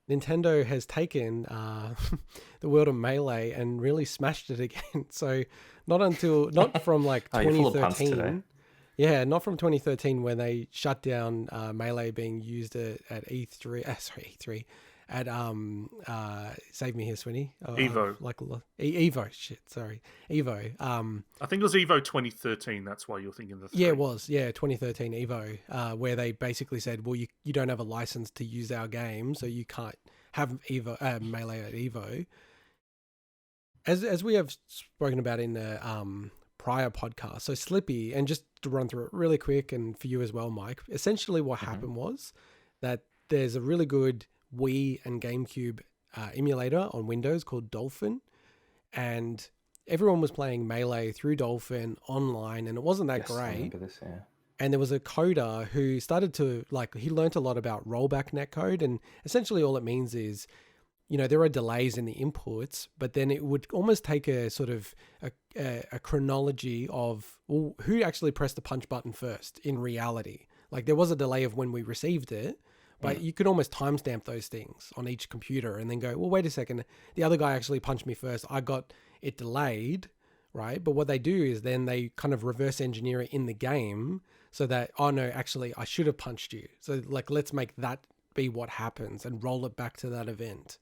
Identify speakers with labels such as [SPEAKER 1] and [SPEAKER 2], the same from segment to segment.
[SPEAKER 1] Nintendo has taken the world of Melee and really smashed it again. So not from like
[SPEAKER 2] Oh, you're full of puns today.
[SPEAKER 1] 2013. Yeah, not from 2013 when they shut down Melee being used at E3. Sorry, E3 at save me here, Swinny.
[SPEAKER 3] Evo.
[SPEAKER 1] Evo. Shit, sorry, Evo.
[SPEAKER 3] I think it was Evo 2013. That's why you're thinking the
[SPEAKER 1] Yeah, it
[SPEAKER 3] three.
[SPEAKER 1] was. Yeah, 2013 Evo, where they basically said, well, you don't have a license to use our game, so you can't have Evo Melee at Evo. As we have spoken about in the prior podcast, so Slippi, and just to run through it really quick, and for you as well, Mike. Essentially, what happened was that there's a really good Wii and GameCube emulator on Windows called Dolphin, and everyone was playing Melee through Dolphin online, and it wasn't that
[SPEAKER 2] Yes, I
[SPEAKER 1] great.
[SPEAKER 2] remember this. Yeah.
[SPEAKER 1] And there was a coder who started to he learnt a lot about rollback netcode, and essentially all it means is, there are delays in the inputs, but then it would almost take a sort of a chronology of, well, who actually pressed the punch button first in reality. Like there was a delay of when we received it, but you could almost timestamp those things on each computer and then go, well, wait a second, the other guy actually punched me first. I got it delayed, right? But what they do is then they kind of reverse engineer it in the game so that, oh no, actually I should have punched you. So let's make that be what happens and roll it back to that event.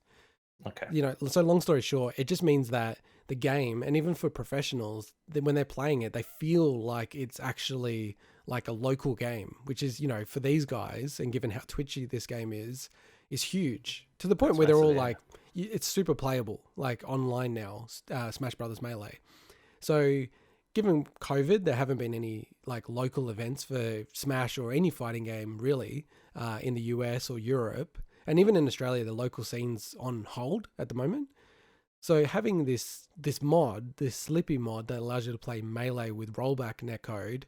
[SPEAKER 2] Okay.
[SPEAKER 1] So long story short, it just means that the game, and even for professionals, when they're playing it, they feel like it's actually like a local game, which is, for these guys, and given how twitchy this game is huge, to the point
[SPEAKER 2] That's
[SPEAKER 1] where they're all
[SPEAKER 2] massive, yeah.
[SPEAKER 1] like, it's super playable, like online now, Smash Brothers Melee. So given COVID, there haven't been any like local events for Smash or any fighting game really in the US or Europe. And even in Australia, the local scene's on hold at the moment. So having this mod, this Slippi mod that allows you to play Melee with rollback netcode,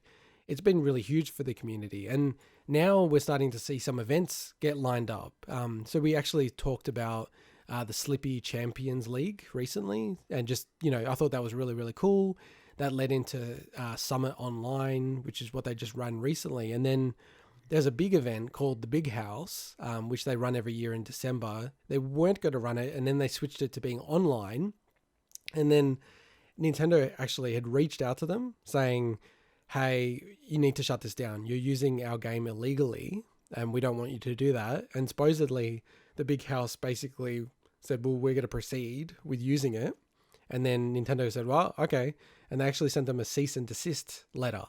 [SPEAKER 1] it's been really huge for the community. And now we're starting to see some events get lined up. So we actually talked about the Slippi Champions League recently, and just I thought that was really, really cool. That led into Summit Online, which is what they just ran recently, and then there's a big event called the Big House, which they run every year in December. They weren't going to run it, and then they switched it to being online. And then Nintendo actually had reached out to them saying, hey, you need to shut this down. You're using our game illegally, and we don't want you to do that. And supposedly, the Big House basically said, well, we're going to proceed with using it. And then Nintendo said, well, okay. And they actually sent them a cease and desist letter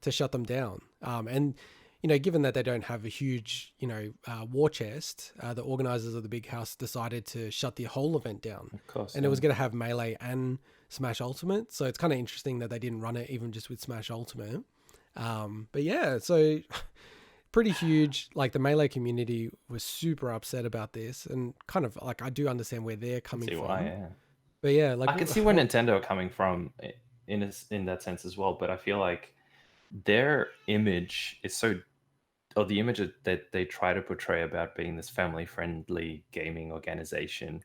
[SPEAKER 1] to shut them down. And given that they don't have a huge, war chest, the organizers of the Big House decided to shut the whole event down.
[SPEAKER 2] Of course.
[SPEAKER 1] And it was going to have Melee and Smash Ultimate. So it's kind of interesting that they didn't run it even just with Smash Ultimate. But yeah, so pretty huge. Like the Melee community was super upset about this, and kind of like I do understand where they're coming
[SPEAKER 2] See
[SPEAKER 1] from.
[SPEAKER 2] why? Yeah.
[SPEAKER 1] But yeah, like
[SPEAKER 2] I can see where Nintendo are coming from in that sense as well. But I feel like their image is or the image that they try to portray about being this family-friendly gaming organization,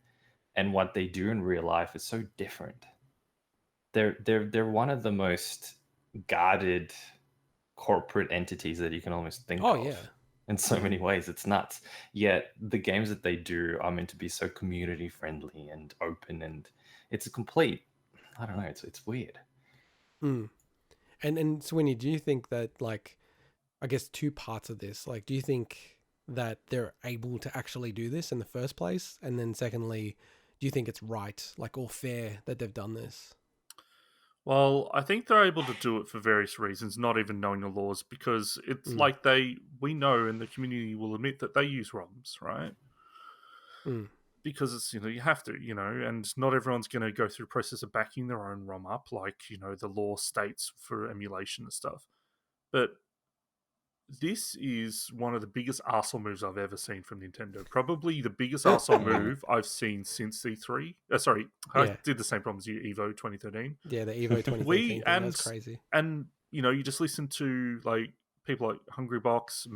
[SPEAKER 2] and what they do in real life is so different. They're one of the most guarded corporate entities that you can almost think
[SPEAKER 1] Oh
[SPEAKER 2] of.
[SPEAKER 1] yeah.
[SPEAKER 2] In so many ways, it's nuts. Yet the games that they do are meant to be so community friendly and open, and it's a complete, I don't know, it's weird.
[SPEAKER 1] Mm. And Sweeney, do you think that, like, I guess two parts of this, like, do you think that they're able to actually do this in the first place? And then secondly, do you think it's right, like, or fair that they've done this?
[SPEAKER 3] Well, I think they're able to do it for various reasons, not even knowing the laws, because it's
[SPEAKER 1] Mm.
[SPEAKER 3] like we know, and the community will admit that they use ROMs, right?
[SPEAKER 1] Mm.
[SPEAKER 3] Because it's, you have to, and not everyone's going to go through the process of backing their own ROM up, like, the law states for emulation and stuff. But this is one of the biggest arsehole moves I've ever seen from Nintendo. Probably the biggest arsehole move I've seen since E3. Sorry, I
[SPEAKER 1] Yeah.
[SPEAKER 3] did the same problem as you, Evo 2013.
[SPEAKER 1] Yeah, the Evo 2013 thing, that's crazy.
[SPEAKER 3] And you just listen to like people like Hungrybox,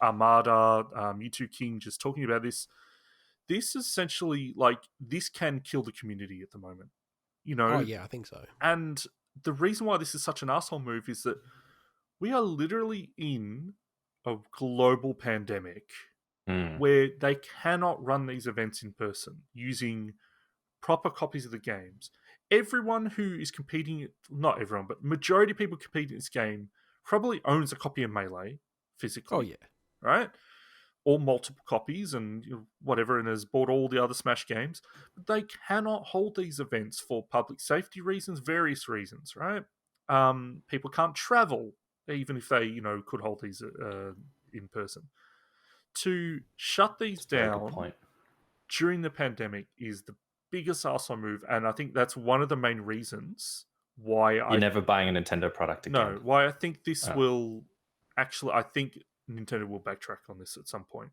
[SPEAKER 3] Armada, U2 King just talking about this. This essentially, like, this can kill the community at the moment.
[SPEAKER 1] Oh yeah, I think so.
[SPEAKER 3] And the reason why this is such an asshole move is that we are literally in a global pandemic,
[SPEAKER 2] Mm.
[SPEAKER 3] where they cannot run these events in person using proper copies of the games. Everyone who is competing, not everyone, but majority of people competing in this game probably owns a copy of Melee
[SPEAKER 1] Oh
[SPEAKER 3] physically,
[SPEAKER 1] yeah.
[SPEAKER 3] right? Or multiple copies and whatever, and has bought all the other Smash games. But they cannot hold these events for public safety reasons, various reasons, right? People can't travel, even if they, could hold these in person. To shut these
[SPEAKER 2] That's a very good
[SPEAKER 3] down
[SPEAKER 2] point.
[SPEAKER 3] during the pandemic is the biggest arsehole move, and I think that's one of the main reasons why
[SPEAKER 2] You're never buying a Nintendo product again.
[SPEAKER 3] why I think this
[SPEAKER 2] Oh.
[SPEAKER 3] will actually. I think Nintendo will backtrack on this at some point.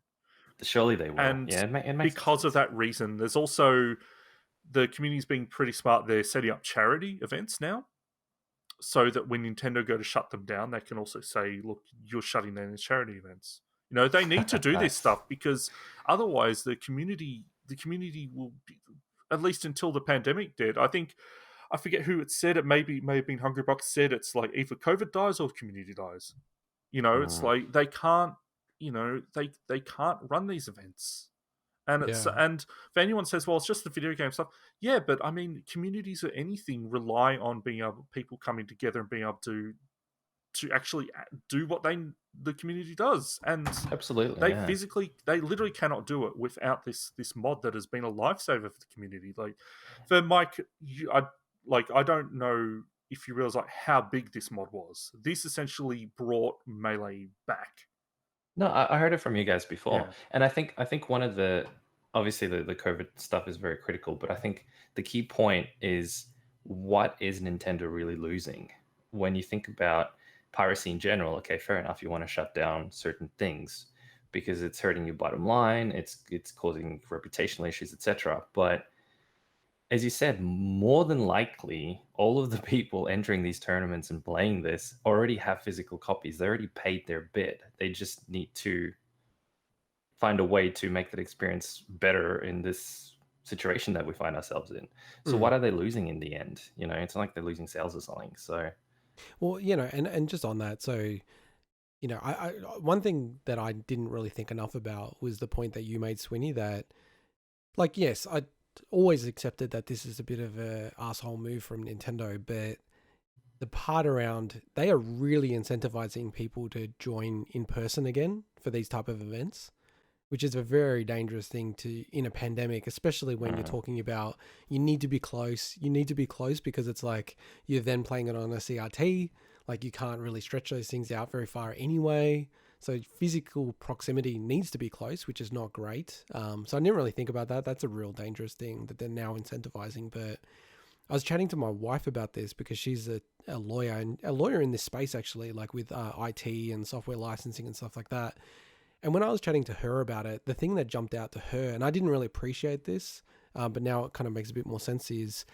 [SPEAKER 2] Surely they will.
[SPEAKER 3] And
[SPEAKER 2] Yeah, it makes
[SPEAKER 3] because of
[SPEAKER 2] sense.
[SPEAKER 3] that reason, there's also the community's being pretty smart. They're setting up charity events now, so that when Nintendo go to shut them down, they can also say, "Look, you're shutting down these charity events." They need to do this
[SPEAKER 2] Nice.
[SPEAKER 3] stuff because otherwise, the community will be, at least until the pandemic did. I think I forget who it said. It may have been Hungry Box said it's like either COVID dies or the community dies. It's like they can't. They can't run these events. And
[SPEAKER 1] Yeah.
[SPEAKER 3] and if anyone says, "Well, it's just the video game stuff," yeah, but I mean, communities or anything rely on people coming together and being able to actually do what the community does, and
[SPEAKER 2] Absolutely.
[SPEAKER 3] they
[SPEAKER 2] Yeah.
[SPEAKER 3] they literally cannot do it without this mod that has been a lifesaver for the community. Like for Mike, I don't know if you realize like how big this mod was. This essentially brought Melee back.
[SPEAKER 2] No, I heard it from you guys before,
[SPEAKER 3] Yeah.
[SPEAKER 2] and I think one of the obviously the COVID stuff is very critical, but I think the key point is what is Nintendo really losing when you think about piracy in general. Okay, fair enough, you want to shut down certain things because it's hurting your bottom line, it's causing reputational issues, etc. But as you said, more than likely, all of the people entering these tournaments and playing this already have physical copies. They already paid their bid. They just need to find a way to make that experience better in this situation that we find ourselves in. So what are they losing in the end? It's not like they're losing sales or something. So
[SPEAKER 1] Well, and just on that, so I one thing that I didn't really think enough about was the point that you made, Swinny, that like yes, I always accepted that this is a bit of a asshole move from Nintendo, but the part around they are really incentivizing people to join in person again for these type of events, which is a very dangerous thing to in a pandemic, especially when you're talking about you need to be close. You need to be close because it's like you're then playing it on a CRT. Like you can't really stretch those things out very far anyway. So physical proximity needs to be close, which is not great. So I didn't really think about that. That's a real dangerous thing that they're now incentivizing. But I was chatting to my wife about this because she's a lawyer and a lawyer in this space actually, like with IT and software licensing and stuff like that. And when I was chatting to her about it, the thing that jumped out to her, and I didn't really appreciate this, but now it kind of makes a bit more sense, is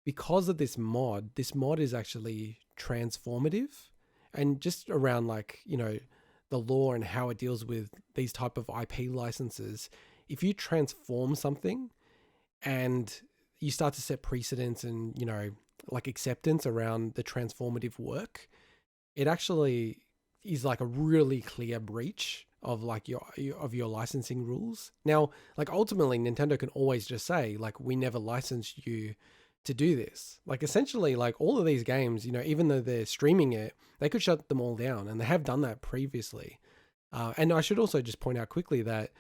[SPEAKER 1] because of this mod is actually transformative and just around like, the law and how it deals with these type of IP licenses. If you transform something and you start to set precedents and, like acceptance around the transformative work, it actually is like a really clear breach of like your licensing rules. Now, like ultimately Nintendo can always just say like, we never licensed you to do this. Like essentially like all of these games, even though they're streaming it, they could shut them all down, and they have done that previously. And I should also just point out quickly that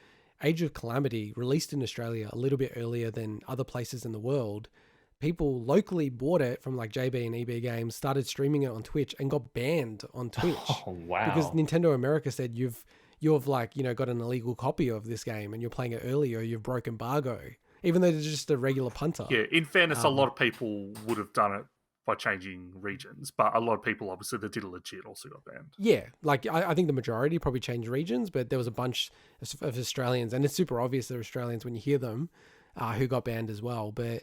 [SPEAKER 1] Age of Calamity released in Australia a little bit earlier than other places in the world. People locally bought it from like JB and EB Games, started streaming it on Twitch, and got banned on Twitch.
[SPEAKER 2] Oh, wow.
[SPEAKER 1] Because Nintendo America said you've like, got an illegal copy of this game and you're playing it early, or you've broke embargo, even though it's just a regular punter.
[SPEAKER 3] Yeah, in fairness, a lot of people would have done it by changing regions, but a lot of people obviously that did it legit also got banned.
[SPEAKER 1] Yeah, like I think the majority probably changed regions, but there was a bunch of Australians, and it's super obvious they're Australians when you hear them, who got banned as well. But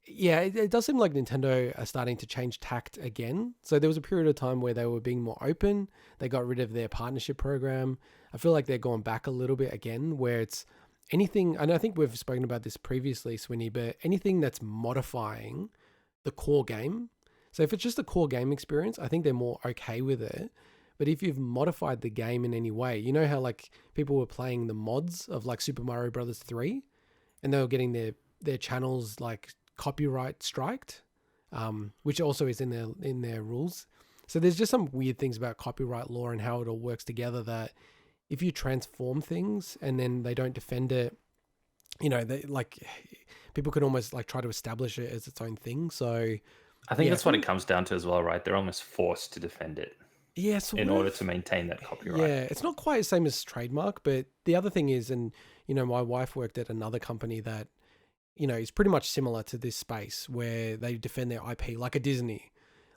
[SPEAKER 1] yeah, it does seem like Nintendo are starting to change tact again. So there was a period of time where they were being more open. They got rid of their partnership program. I feel like they're going back a little bit again, where it's anything, and I think we've spoken about this previously, Swinny, but anything that's modifying the core game. So if it's just a core game experience, I think they're more okay with it. But if you've modified the game in any way, you know how like people were playing the mods of like Super Mario Brothers 3 and they were getting their channels like copyright striked, which also is in their rules. So there's just some weird things about copyright law and how it all works together, that if you transform things and then they don't defend it, you know, they like people could almost like try to establish it as its own thing. So
[SPEAKER 2] I think
[SPEAKER 1] yeah,
[SPEAKER 2] that's what it comes down to as well, right? They're almost forced to defend it
[SPEAKER 1] yeah, sort
[SPEAKER 2] in order to
[SPEAKER 1] of.
[SPEAKER 2] maintain that copyright.
[SPEAKER 1] Yeah, it's not quite the same as trademark, but the other thing is, and you know, my wife worked at another company that, you know, is pretty much similar to this space where they defend their IP like a Disney.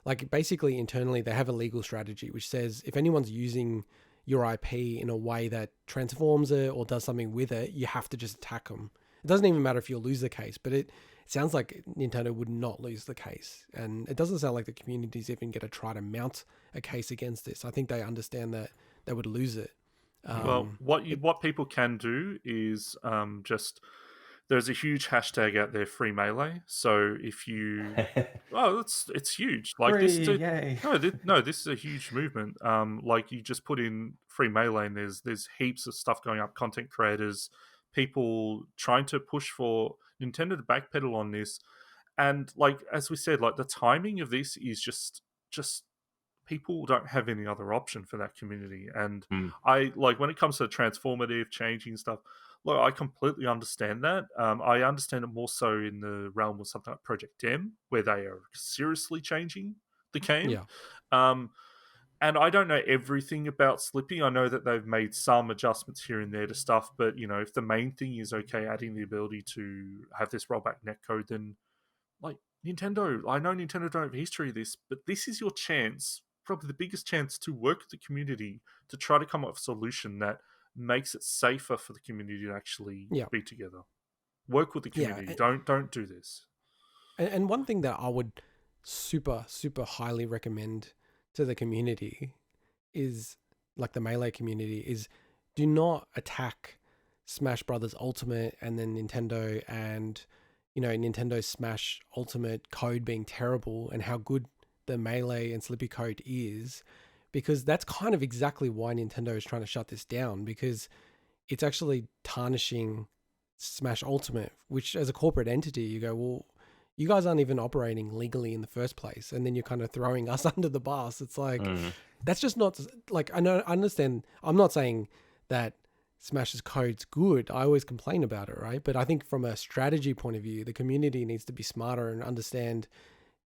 [SPEAKER 1] Like basically internally they have a legal strategy which says if anyone's using your IP in a way that transforms it or does something with it, you have to just attack them. It doesn't even matter if you'll lose the case, but it sounds like Nintendo would not lose the case. And it doesn't sound like the community's even going to try to mount a case against this. I think they understand that they would lose it.
[SPEAKER 3] Well, what people can do is just there's a huge hashtag out there, free melee. So if you it's huge. Like this,
[SPEAKER 2] Free, yay.
[SPEAKER 3] no, this is a huge movement. Like you just put in free melee, and there's heaps of stuff going up. Content creators, people trying to push for Nintendo to backpedal on this, and like as we said, like the timing of this is just people don't have any other option for that community. And
[SPEAKER 2] Mm.
[SPEAKER 3] I like when it comes to transformative changing stuff. Look, I completely understand that. I understand it more so in the realm of something like Project M, where they are seriously changing the game.
[SPEAKER 1] Yeah.
[SPEAKER 3] Um, and I don't know everything about Slippi. I know that they've made some adjustments here and there to stuff, but you know, if the main thing is okay, adding the ability to have this rollback netcode, then like Nintendo, I know Nintendo don't have a history of this, but this is your chance, probably the biggest chance to work with the community to try to come up with a solution that makes it safer for the community to actually
[SPEAKER 1] Yeah.
[SPEAKER 3] be together. Work with the
[SPEAKER 1] Yeah.
[SPEAKER 3] community. Don't do this.
[SPEAKER 1] And one thing that I would super, super highly recommend to the community is like the Melee community is do not attack Smash Brothers Ultimate and then Nintendo and, you know, Nintendo Smash Ultimate code being terrible and how good the Melee and Slippi code is, because that's kind of exactly why Nintendo is trying to shut this down, because it's actually tarnishing Smash Ultimate, which as a corporate entity, you go, well, you guys aren't even operating legally in the first place. And then you're kind of throwing us under the bus. It's like, that's just not like, I understand. I'm not saying that Smash's code's good. I always complain about it, right? But I think from a strategy point of view, the community needs to be smarter and understand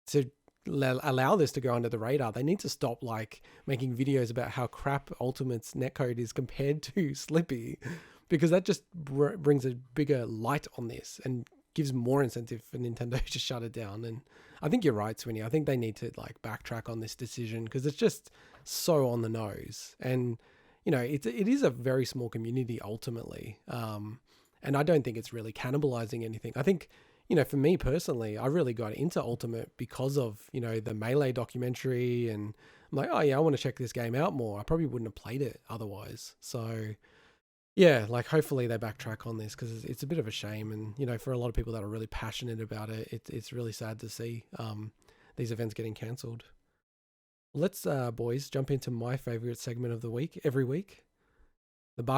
[SPEAKER 1] to allow this to go under the radar. They need to stop like making videos about how crap Ultimate's netcode is compared to Slippi, because that just brings a bigger light on this and gives more incentive for Nintendo to shut it down. And I think you're right, Swinny. I think they need to like backtrack on this decision because it's just so on the nose. And you know, it is a very small community ultimately, and I don't think it's really cannibalizing anything. I think, you know, for me personally, I really got into Ultimate because of, you know, the Melee documentary, and I'm like, oh yeah, I want to check this game out more. I probably wouldn't have played it otherwise. So yeah, like hopefully they backtrack on this because it's a bit of a shame. And, you know, for a lot of people that are really passionate about it, it's really sad to see these events getting cancelled. Let's, boys, jump into my favorite segment of the week, every week.